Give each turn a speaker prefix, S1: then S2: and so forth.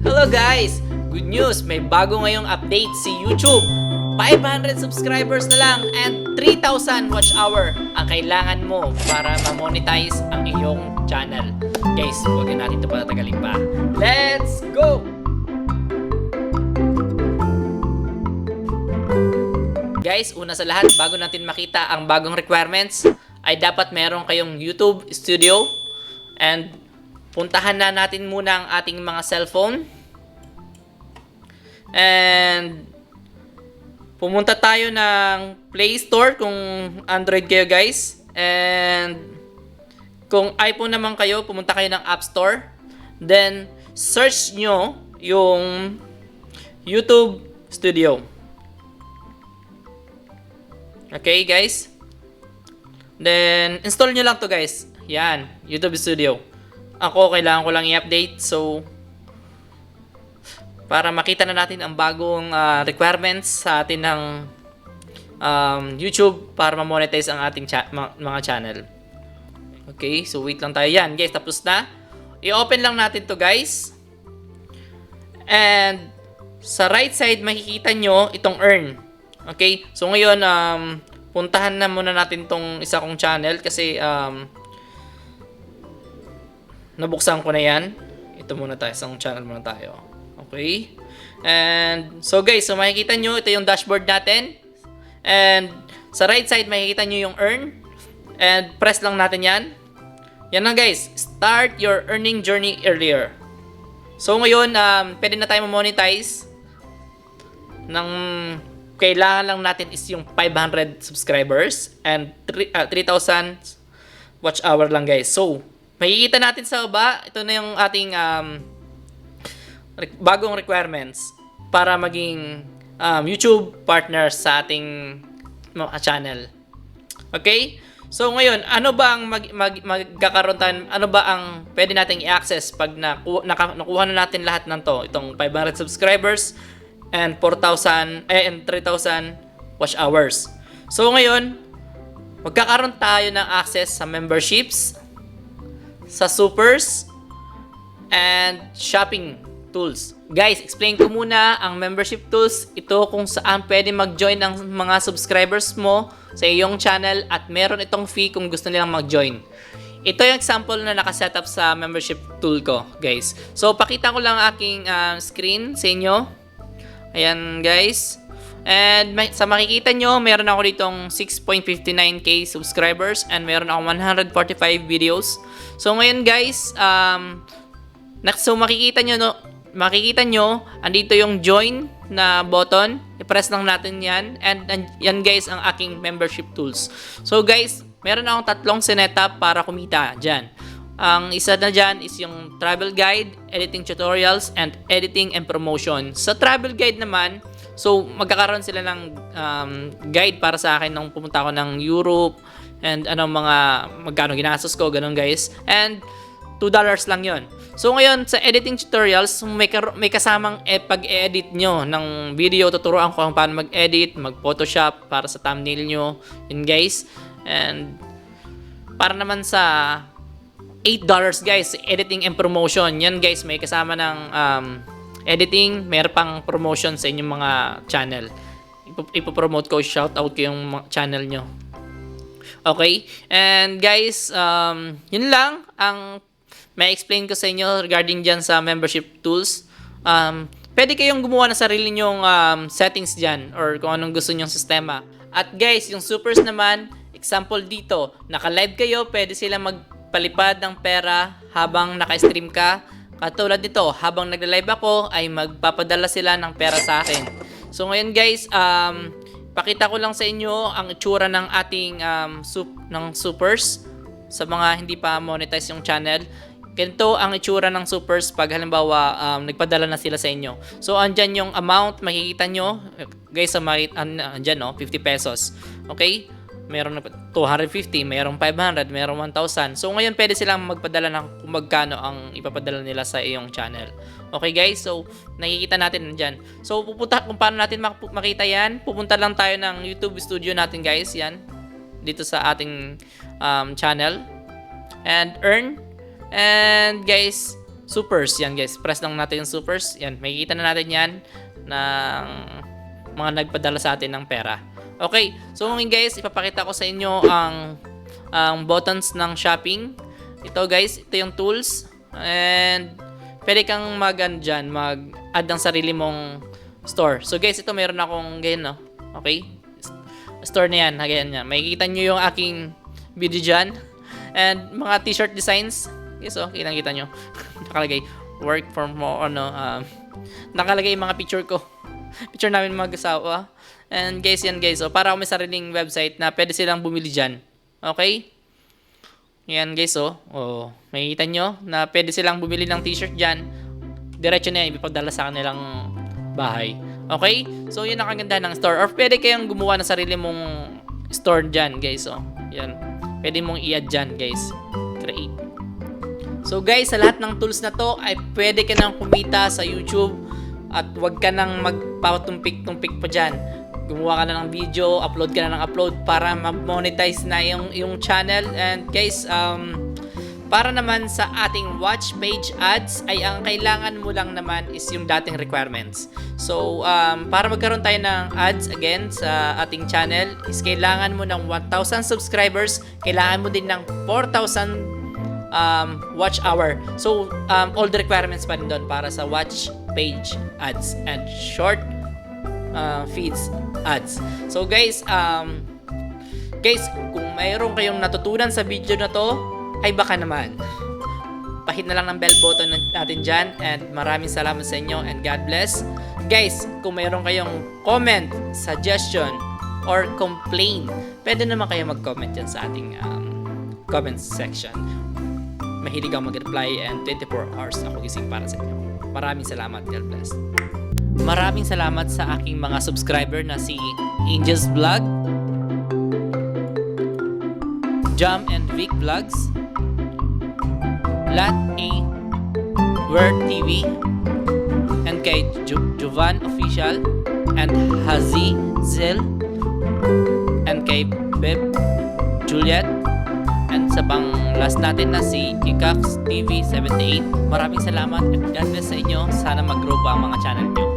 S1: Hello guys! Good news! May bago ngayong update si YouTube. 500 subscribers na lang and 3,000 watch hour ang kailangan mo para ma-monetize ang iyong channel. Guys, huwag na natin ito patatagalin pa. Let's go! Guys, una sa lahat, bago natin makita ang bagong requirements, ay dapat meron kayong YouTube Studio. And puntahan na natin muna ang ating mga cellphone. And pumunta tayo ng Play Store kung Android kayo guys. And kung iPhone naman kayo, pumunta kayo ng App Store. Then search nyo yung YouTube Studio. Okay guys. Then install nyo lang to guys. Yan, YouTube Studio. Ako, kailangan ko lang i-update. So, para makita na natin ang bagong requirements sa atin ng YouTube para ma-monetize ang ating mga channel. Okay, so wait lang tayo. Yan, guys, tapos na. I-open lang natin to guys. And sa right side, makikita nyo itong earn. Okay, so ngayon, puntahan na muna natin tong isa kong channel kasi nabuksan ko na yan. Ito muna tayo. Isang channel muna tayo. Okay. And so guys, so makikita nyo, ito yung dashboard natin. And sa right side, makikita nyo yung earn. And press lang natin yan. Yan na guys. Start your earning journey earlier. So ngayon, pwede na tayo monetize. Nang kailangan lang natin is yung 500 subscribers and 3,000 watch hour lang guys. So, makikita natin sa baba, ito na yung ating bagong requirements para maging YouTube partners sa ating channel. Okay? So ngayon, ano ba ang magkakaroon tayo, ano ba ang pwede nating i-access pag nakuha na natin lahat ng to, itong 500 subscribers and 4,000 and 3,000 watch hours. So ngayon, magkakaroon tayo ng access sa memberships, sa supers, and shopping tools. Guys, explain ko muna ang membership tools. Ito kung saan pwede mag-join ang mga subscribers mo sa iyong channel at meron itong fee kung gusto nilang mag-join. Ito yung example na nakasetup sa membership tool ko, guys. So, pakita ko lang aking screen sa inyo. Ayan, guys. And sa makikita nyo, meron ako ditong 6.59k subscribers and meron ako 145 videos. So ngayon guys, so makikita nyo, andito yung join na button. I-press lang natin yan. And yan guys ang aking membership tools. So guys, meron akong tatlong sinetup para kumita dyan. Ang isa na dyan is yung travel guide, editing tutorials, and editing and promotion. Sa travel guide naman, so magkakaroon sila ng guide para sa akin nung pumunta ako ng Europe and magkano ginastos ko, ganun guys. And $2 lang yon. So ngayon sa editing tutorials, may kasamang pag-edit nyo ng video. Tuturuan ko kung paano mag-edit, mag-photoshop para sa thumbnail nyo, yun guys. And para naman sa $8 guys, editing and promotion. Yan guys, may kasama ng editing, mayroon pang promotion sa inyong mga channel. Ipopromote ko, shoutout ko yung channel nyo. Okay? And guys, yun lang ang may explain ko sa inyo regarding dyan sa membership tools. Pwede kayong gumawa ng sarili nyong settings dyan or kung anong gusto nyong sistema. At guys, yung supers naman, example dito, naka-live kayo, pwede sila magpalipad ng pera habang naka-stream ka. Katulad nito, habang nagla-live ako ay magpapadala sila ng pera sa akin. So ngayon guys, pakita ko lang sa inyo ang itsura ng ating supers sa mga hindi pa monetize yung channel. Ganito ang itsura ng supers pag halimbawa nagpadala na sila sa inyo. So andyan yung amount, makikita nyo guys, andyan 50 pesos. Okay? Meron 250, mayroong 500, mayroong 1,000. So ngayon pwede silang magpadala ng kung magkano ang ipapadala nila sa iyong channel. Okay guys, so nakikita natin dyan. So kung paano natin makita yan, pupunta lang tayo ng YouTube Studio natin guys, yan. Dito sa ating channel. And earn. And guys, supers. Yan guys, press lang natin yung supers. Yan, makikita na natin yan ng mga nagpadala sa atin ng pera. Okay, so ngayon guys, ipapakita ko sa inyo ang buttons ng shopping. Ito guys, ito yung tools. And pwede kang mag-add ng sarili mong store. So guys, ito meron akong ganyan, no? Okay? Store na yan, ganyan yan. Makikita nyo yung aking video dyan. And mga t-shirt designs. Yes, oh, kitang-kita nyo. Nakalagay, work from home, nakalagay yung mga picture ko. Picture namin mag-asawa. And guys, yan guys. So, para ako may sariling website na pwede silang bumili dyan. Okay? Yan guys, oh. Oh, makikita nyo na pwede silang bumili ng t-shirt dyan. Diretso na yan, ipapadala sa kanilang bahay. Okay? So, yun ang kagandahan ng store. Or pwede kayong gumawa ng sarili mong store dyan, guys. Oh, yan. Pwede mong i-add dyan, guys. Create. So guys, sa lahat ng tools na to ay pwede ka nang kumita sa YouTube at wag ka nang magpatumpik-tumpik pa dyan. Gumawa ka na ng video, upload ka na ng upload para ma-monetize na yung channel. And guys, para naman sa ating watch page ads ay ang kailangan mo lang naman is yung dating requirements. So, para magkaroon tayo ng ads again sa ating channel is kailangan mo ng 1,000 subscribers, kailangan mo din ng 4,000 watch hour. So, all the requirements pa rin doon para sa watch page ads and short feeds ads. So guys, kung mayroon kayong natutunan sa video na to, ay baka naman pahit na lang ng bell button natin dyan. And maraming salamat sa inyo and God bless. Guys, kung mayroon kayong comment, suggestion, or complaint, pwede naman kayo mag-comment dyan sa ating comment section. Mahilig ako mag-reply and 24 hours ako gising para sa inyo. Maraming salamat. God bless. Maraming salamat sa aking mga subscriber na si Angel's Vlog, Jam and Vic Vlogs, Lat A, Word TV, and kay Jovan Official, and Hazi Zil, and kay Beb Juliet, and sa pang last natin na si Ikax TV 78. Maraming salamat at God bless sa inyo. Sana mag-grow pa ang mga channel nyo.